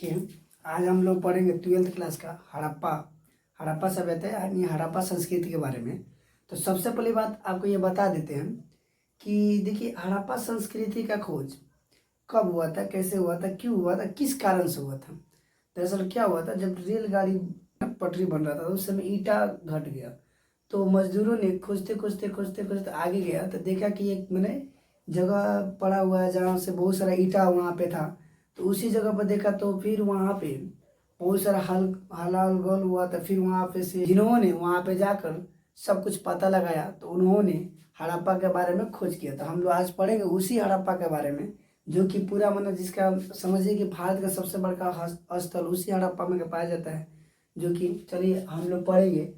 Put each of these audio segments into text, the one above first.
देखिए, आज हम लोग पढ़ेंगे 12th क्लास का हड़प्पा हड़प्पा सभ्यता यानी हड़प्पा संस्कृति के बारे में। तो सबसे पहली बात आपको ये बता देते हैं कि देखिए, हड़प्पा संस्कृति का खोज कब हुआ था, कैसे हुआ था, क्यों हुआ था, किस कारण से हुआ था। दरअसल क्या हुआ था, जब रेलगाड़ी पटरी बन रहा था उस समय ईंटा घट गया। तो मजदूरों ने खोजते खोजते खोजते खोजते आगे गया तो देखा कि एक मैंने जगह पड़ा हुआ है जहाँ से बहुत सारा ईंटा वहाँ पे था। तो उसी जगह पर देखा तो फिर वहाँ पे बहुत सारा हलाल गोल हुआ। तो फिर वहाँ पे से जिन्होंने वहाँ पे जाकर सब कुछ पता लगाया तो उन्होंने हड़प्पा के बारे में खोज किया। तो हम लोग आज पढ़ेंगे उसी हड़प्पा के बारे में, जो कि पूरा मतलब जिसका समझिए कि भारत का सबसे बड़ा स्थल उसी हड़प्पा में पाया जाता है। जो कि चलिए हम लोग पढ़ेंगे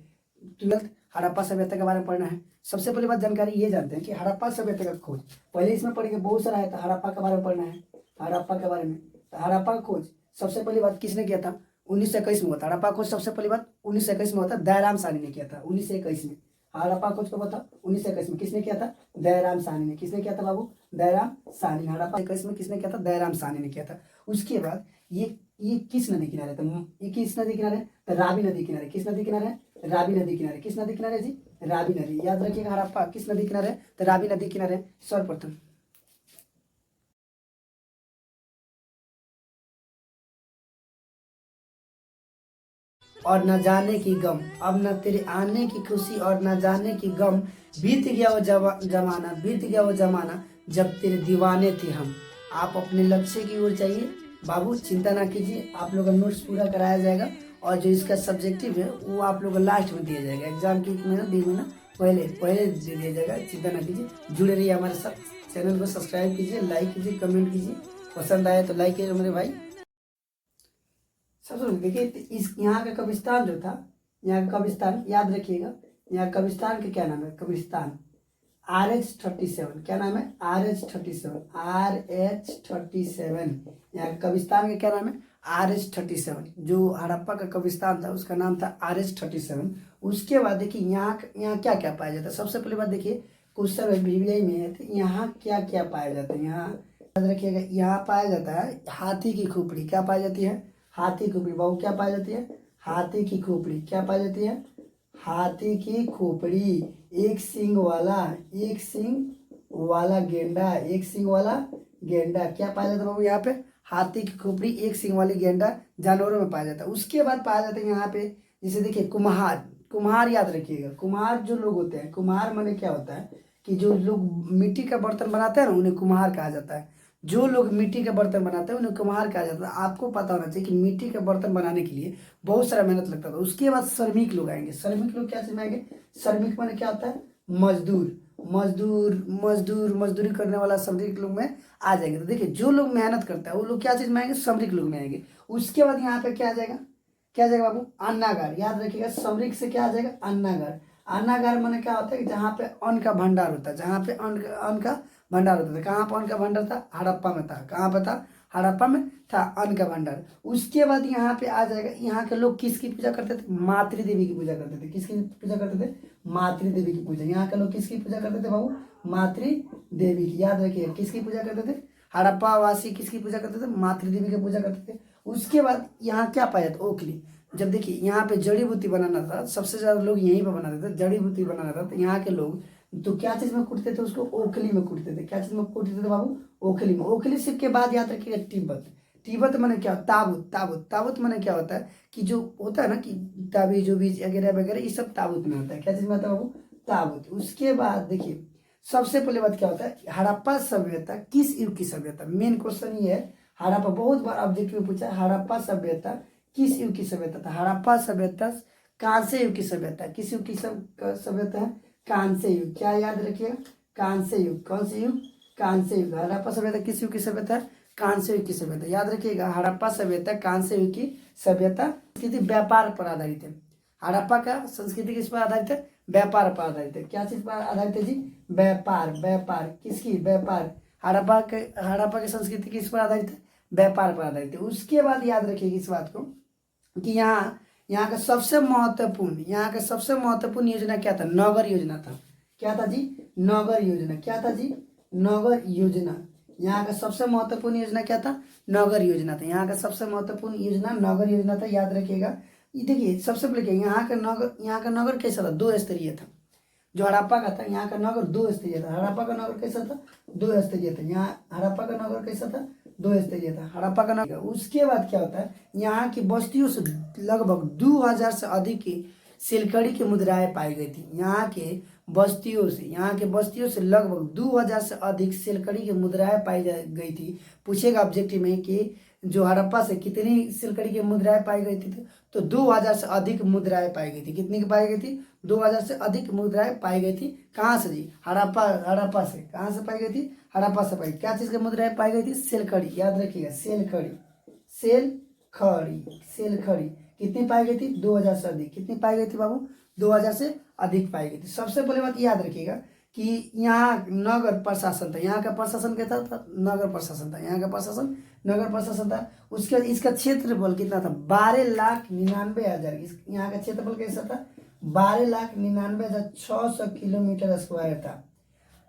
12th हड़प्पा सभ्यता के बारे में पढ़ना है। सबसे पहली बात जानकारी ये जानते हैं कि हड़प्पा सभ्यता का खोज पहले इसमें पढ़ेंगे, बहुत सारा है। तो हड़प्पा के बारे में पढ़ना है, हड़प्पा के बारे में। तो हड़प्पा का खोज सबसे पहली बात किसने किया था? 1921 में हुआ था। हड़प्पा खोज सबसे पहली बात 1921 में हुआ था, दयाराम साहनी ने किया था 1921 में। हड़प्पा खोज कब हुआ था? 1921 में। किसने किया था? दयाराम साहनी ने। किसने किया था बाबू? दयाराम साहनी। हड़प्पा 21 में किसने किया था? दयाराम साहनी ने किया था। उसके बाद ये किस नदी किनारे था? ये किस नदी किनारे? तो रावी नदी किनारे। किस नदी किनारे? रावी नदी किनारे। किस नदी किनारे जी? रावी नदी। याद रखिएगा, हड़प्पा किस नदी किनारे? तो रावी नदी किनारे सर्वप्रथम। और न जाने की गम, अब न तेरे आने की खुशी और न जाने की गम। बीत गया वो जमाना, बीत गया वो जमाना जब तेरे दीवाने थे हम। आप अपने लक्ष्य की ओर जाइए बाबू, चिंता ना कीजिए। आप लोग का नोट्स पूरा कराया जाएगा और जो इसका सब्जेक्टिव है वो आप लोग को लास्ट में दिया जाएगा। एग्जाम की 1 महीना 2 महीना पहले पहले दे दिया जाएगा। चिंता ना कीजिए, जुड़े रहिए हमारे साथ। चैनल को सब्सक्राइब कीजिए, लाइक कीजिए, कमेंट कीजिए। पसंद आए तो लाइक कीजिए मेरे भाई। सबसे देखिए, इस यहाँ का कब्रिस्तान जो था, यहाँ का कब्रिस्तान याद रखिएगा। यहाँ कब्रिस्तान का क्या नाम है? कब्रिस्तान RH37। क्या नाम है? RH37। RH37। यहाँ का कब्रिस्तान का क्या नाम है? RH37। जो हड़प्पा का कब्रिस्तान था उसका नाम था RH37। उसके बाद देखिए, यहाँ क्या क्या पाया जाता है। सबसे पहली बात देखिए, कुछ समय BBI में है तो यहाँ क्या क्या पाया जाता है। यहाँ याद रखिएगा, यहाँ पाया जाता है हाथी की खोपड़ी। क्या पाई जाती है? हाथी की खोपड़ी। बाबू क्या पाई जाती है? हाथी की खोपड़ी। क्या पाई जाती है? हाथी की खोपड़ी। एक सींग वाला गेंडा, एक सींग वाला गेंडा। क्या पाया जाता है बाबू यहाँ पे? हाथी की खोपड़ी, एक सींग वाली गेंडा जानवरों में पाया जाता है। उसके बाद पाया जाता है यहाँ पे, जैसे देखिए कुम्हार। कुम्हार याद रखिएगा, कुम्हार जो लोग होते हैं, कुम्हार माने क्या होता है कि जो लोग मिट्टी का बर्तन बनाते हैं ना, उन्हें कुम्हार कहा जाता है। जो लोग मिट्टी के बर्तन बनाते हैं उन्हें कुम्हार कहा जाता है। आपको पता होना चाहिए कि मिट्टी के बर्तन बनाने के लिए बहुत सारा मेहनत लगता था। उसके बाद श्रमिक लोग आएंगे। श्रमिक लोग क्या चीज में आएंगे? श्रमिक माने क्या होता है? मजदूर। मजदूरी करने वाला श्रमिक लोग में आ जाएंगे। तो देखिए, जो लोग मेहनत करता है वो लोग क्या चीज में आएंगे? श्रमिक लोग में आएंगे। उसके बाद यहाँ पे क्या आ जाएगा? क्या आ जाएगा बाबू? अन्नागार। याद रखिएगा, श्रमिक से क्या आ जाएगा? अन्नागार। अन्नागार माने क्या होता है कि जहाँ पे अन्न का भंडार होता है, जहाँ पे अन्न का भंडार होता था। कहाँ पर अन्न का भंडार था? हड़प्पा में था। कहाँ पर था? हड़प्पा में था अन्न का भंडार। उसके बाद यहाँ पे आ जाएगा, यहाँ के लोग किसकी पूजा करते थे? मातृ देवी की पूजा करते थे। किसकी पूजा करते थे? मातृ देवी की पूजा। यहाँ के लोग किसकी पूजा करते थे बाबू? मातृ देवी की। याद रखिए, किसकी पूजा करते थे? हड़प्पा वासी किसकी पूजा करते थे? मातृ देवी की पूजा करते थे। उसके बाद यहाँ क्या पाया था? ओखली। जब देखिए यहाँ पे जड़ी बूटी बनाना था, सबसे ज्यादा लोग यहीं पर बनाते थे। जड़ी बूटी बनाना था तो यहाँ के लोग तो क्या चीज में कूटते थे? उसको ओखली में कूटते थे। क्या चीज में कूटते थे बाबू? ओखली में। ओखली से के बाद याद रखिएगा तिब्बत। तिब्बत माने क्या? ताबूत। ताबूत ताबूत माने क्या होता है कि जो होता है ना कि ताबीज उबीज वगैरह वगैरह, ये सब ताबूत में होता है। क्या चीज में आता है बाबू? ताबूत। उसके बाद देखिए, सबसे पहले बात क्या होता है? हड़प्पा सभ्यता किस युग की सभ्यता? मेन क्वेश्चन ये है। हड़प्पा बहुत बार ऑब्जेक्टिव में पूछा है, हड़प्पा सभ्यता किस युग की सभ्यता था? हड़प्पा सभ्यता कांस्य युग की सभ्यता। किस युग की सभ्यता है? कांस्य युग। क्या याद रखिएगा? कांस्य युग। कौन सी युग? कांस्य युग। हड़प्पा सभ्यता किस युग की सभ्यता है? कांस्य युग की सभ्यता। याद रखिएगा, हड़प्पा सभ्यता कांस्य युग की सभ्यता। संस्कृति व्यापार पर आधारित है। हड़प्पा का संस्कृति किस पर आधारित है? व्यापार पर आधारित है। क्या चीज पर आधारित है जी? व्यापार। व्यापार किसकी? व्यापार। हड़प्पा की संस्कृति किस पर आधारित है? व्यापार पर आधारित है। उसके बाद याद रखिएगा इस बात को कि यहाँ का सबसे महत्वपूर्ण योजना क्या था? नगर योजना था। क्या था जी? नगर योजना। क्या था जी? नगर योजना। यहाँ का सबसे महत्वपूर्ण योजना क्या था? नगर योजना था। यहाँ का सबसे महत्वपूर्ण योजना नगर योजना था, याद रखिएगा। ये देखिए सबसे पहले क्या, यहाँ का नगर कैसा था? 2 स्तरीय था। जो हड़प्पा का था, यहाँ का नगर 2 स्तरीय था। हड़प्पा का नगर कैसा था? 2 स्तरीय था। यहाँ हड़प्पा का नगर कैसा था? 2 स्तरीय था हड़प्पा का नगर। उसके बाद क्या होता है, यहाँ की बस्तियों से लगभग 2000 से अधिक की सिलकड़ी की मुद्राएं पाई गई थी। यहाँ के बस्तियों से लगभग 2000 से अधिक सिलकड़ी की मुद्राएं पाई गई थी। पूछेगा ऑब्जेक्टिव में कि जो हड़प्पा से कितनी सिलकड़ी की मुद्राएं पाई गई थी, तो 2000 से अधिक मुद्राएं पाई गई थी। कितनी की पाई गई थी? 2000 से अधिक मुद्राएं पाई गई थी। कहाँ से जी? हड़प्पा से। कहाँ से पाई गई थी? हड़प्पा से पाई। क्या चीज की मुद्राएं पाई गई थी? सिलकड़ी, याद रखिएगा, सेलखड़ी कितनी पाई गई थी? 2000 से अधिक। कितनी पाई गई थी बाबू? 2000 से अधिक पाई गई थी। सबसे पहले बात याद रखिएगा कि यहाँ नगर प्रशासन था। यहाँ का प्रशासन क्या था? नगर प्रशासन था। यहाँ का प्रशासन नगर प्रशासन था। उसके बाद इसका क्षेत्रफल कितना था? 12,99,000। यहाँ का क्षेत्रफल कैसा था? 12,99,600 किलोमीटर स्क्वायर था।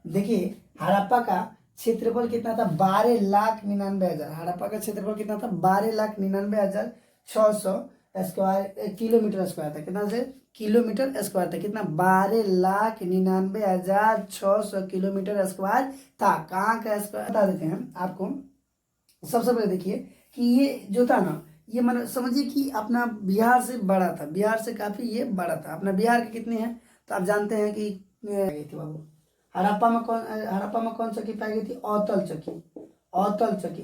देखिए हड़प्पा का क्षेत्रफल कितना था? 12,99,000। हड़प्पा का क्षेत्रफल कितना था? 12,99,600 स्क्वायर किलोमीटर स्क्वायर था। कितना से? किलोमीटर स्क्वायर था। कितना? 12,99,600 किलोमीटर स्क्वायर था। कहाँ का स्क्वायर बता देते हैं आपको। सबसे पहले देखिए कि ये जो था ना, ये मतलब समझिए कि अपना बिहार से बड़ा था। बिहार से काफी ये बड़ा था। अपना बिहार के कितने हैं तो आप जानते हैं कि बाबू हड़प्पा में कौन चक्की पाई गई थी? औतल चक्की।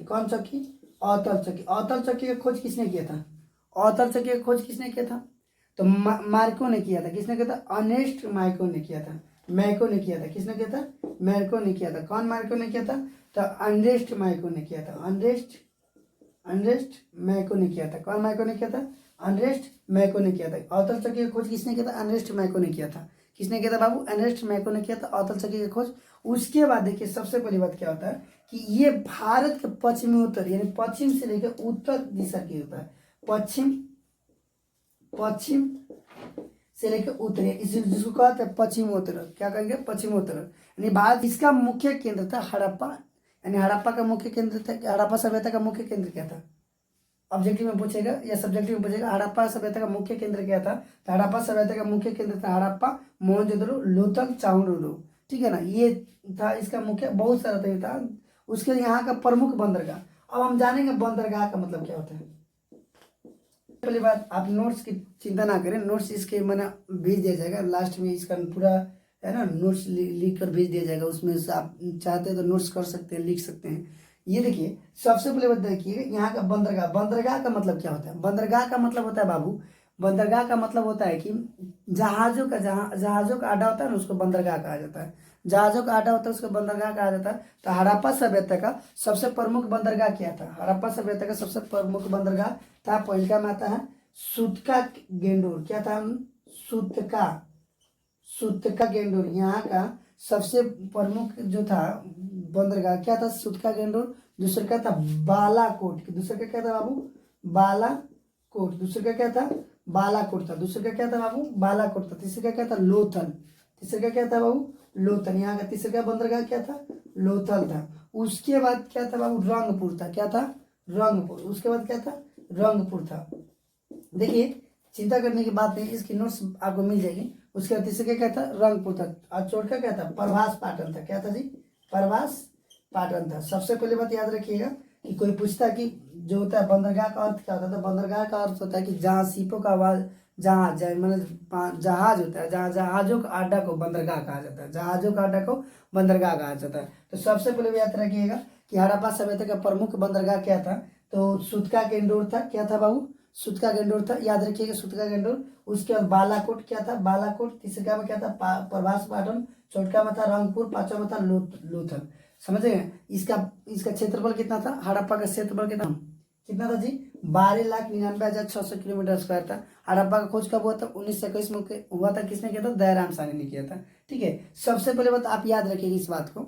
कौन चक्की? औतल चक्की का खोज किसने किया था? औतल चक्की का खोज किसने किया था? तो मार्को ने किया था। किसने किया था? अर्नेस्ट मार्को ने किया था। किसने किया था? मार्को ने किया था। कौन मार्को ने किया था? तो अर्नेस्ट मार्को ने किया था। अर्नेस्ट मार्को ने किया था। कौन मार्को ने किया था? अर्नेस्ट मार्को ने किया था। औतल चक्की का खोज किसने किया था? अर्नेस्ट मार्को ने किया था। किसने किया था बाबू? अर्नेस्ट मार्को ने किया था औतल चक्की का खोज। उसके बाद देखिए सबसे पहली बात क्या होता है कि ये भारत के पश्चिमी उत्तर यानी पश्चिम से लेकर उत्तर दिशा की होता है। पश्चिम से लेकर उत्तर, जिसको कहते हैं पश्चिमोत्तर। क्या कहेंगे? पश्चिमोत्तर। यानी भारत, इसका मुख्य केंद्र था हड़प्पा। यानी हड़प्पा का मुख्य केंद्र था। हड़प्पा सभ्यता का मुख्य केंद्र क्या था? ऑब्जेक्टिव में पूछेगा या सब्जेक्टिव में पूछेगा। हड़प्पा सभ्यता का मुख्य केंद्र क्या था? तो हड़प्पा सभ्यता का मुख्य केंद्र था हड़प्पा, मोहनजोदड़ो, लोथल, चाहुंडू। ठीक है ना, ये था इसका मुख्य। बहुत सारा था। उसके यहाँ का प्रमुख बंदरगाह। अब हम जानेंगे बंदरगाह का मतलब क्या होता है। पहली बात, आप नोट्स की चिंता ना करें। नोट्स इसके मैंने भेज दिया जाएगा लास्ट में। इसका पूरा है ना, नोट्स लिख कर भेज दिया जाएगा। उसमें से आप चाहते हैं तो नोट्स कर सकते हैं, लिख सकते हैं। ये देखिए सबसे पहले बात देखिए यहाँ का बंदरगाह का मतलब क्या होता है? बंदरगाह का मतलब होता है बाबू, बंदरगाह का मतलब होता है कि जहाजों का अड्डा होता है ना, उसको बंदरगाह कहा जाता है। जहाजों का अड्डा होता है उसको बंदरगाह कहा जाता है। तो हड़प्पा सभ्यता का सबसे प्रमुख बंदरगाह क्या था? हड़प्पा सभ्यता का सबसे प्रमुख बंदरगाह था, पहला में आता है सूतका गेंडोर। क्या था? सूतका गेंडोर। यहाँ का सबसे प्रमुख जो था बंदरगाह क्या था? सूतका गेंडोर। दूसरा क्या था? बालाकोट। दूसरा का क्या था बाबू? बालाकोट। दूसरा का क्या था? बालाकोट था। दूसरा का क्या था बाबू? बालाकोट था। तीसरा का क्या था? लोथल। तीसरा का क्या था बाबू? लोथल। यहाँ का तीसरा का बंदरगाह क्या था? लोथल था। उसके बाद क्या था बाबू? रंगपुर था। क्या था? रंगपुर। उसके बाद क्या था? रंगपुर था। देखिए चिंता करने की बात नहीं, इसकी नोट्स आपको मिल जाएगी। उसके बाद तीसरा क्या था? रंगपुर था। और चौथा क्या था? प्रभास पाटन था। क्या था जी? प्रभास पाटन था। सबसे पहले बात याद रखिएगा कि कोई पूछता है कि जो होता है बंदरगाह का अर्थ क्या होता है, तो बंदरगाह का अर्थ होता है कि जहाँ शिपों का आवाज, जहाज मतलब जहाज होता है, जहाँ जहाजों का अड्डा को बंदरगाह कहा जाता है। जहाजों का अड्डा को बंदरगाह कहा जाता है। तो सबसे पहले याद रखिएगा कि हड़प्पा सभ्यता का प्रमुख बंदरगाह क्या था? तो सूतका गेंडोर था। क्या था बाबू? सूतका गेंडोर था, याद रखिएगा सूतका गेंडोर। उसके बाद बालाकोट। क्या था? बालाकोट। तीसरा में क्या था? प्रभास पाटन। चौथा में था रंगपुर। पांचवा में था लोथल। समझ गए? इसका क्षेत्रफल कितना था? हड़प्पा का क्षेत्रफल कितना था जी? 12,99,600 किलोमीटर स्क्वायर था। हड़प्पा का खोज कब हुआ था? 1921 में हुआ था। किसने किया था? दयाराम साहनी ने किया था। ठीक है, सबसे पहले बात आप याद रखिएगा इस बात को